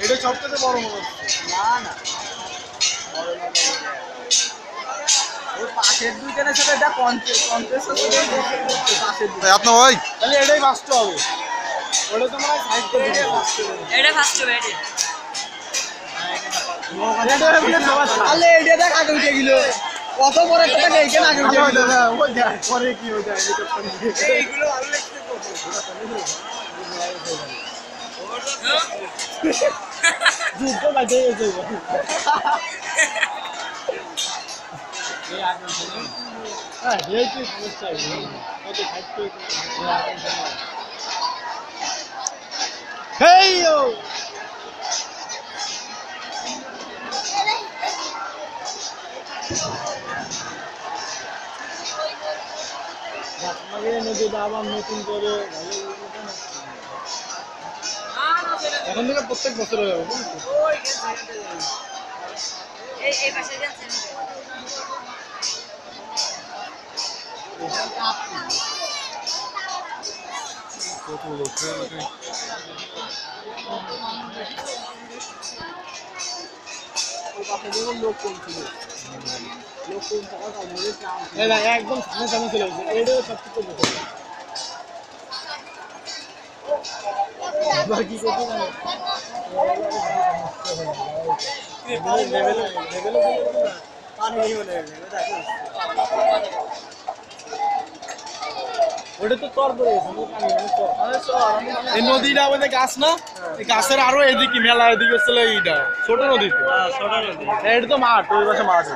এটা সবথেকে বড় মনে হচ্ছে। না না ওই পাশের দুইজনের সাথে এটা কন্টেস্ট আপনার ভাই তাহলে এটাই ফার্স্ট হবে। ওটা তো মনে হয় সাইড করে দিবে। এটা ফার্স্ট হবে এটা। তাহলে এটা দেখ আগে উঠে গেল কত বড় একটা দেখ এইখানে আগে উঠে গেল ওই দেখ পরে কি হয়ে যায় এইগুলো ভালো লাগছে যুদ্ধ বাজে গেছে হ্যাঁ এই কি সমস্যা কত সাইড করে হেই ও আপনাকে নদীটা আবার নতুন করে এখন থেকে প্রত্যেক বছর হয়ে যাবে এই পাশে যাচ্ছেন কত লোক লোক কমছিল লোক কম থাকার কারণে না একদম সামনে সামনে চলে গেছে এটাও সবচেয়ে বড় এবার কি করতে জানো ওটা তো তর পড়ে গেছে এই নদীটা আমাদের গাছ না এই গাছের আরো এদিকে মেলা এদিকে চলে এইটা ছোট নদী তো এটা তো মাঠ ওই পাশে মাঠ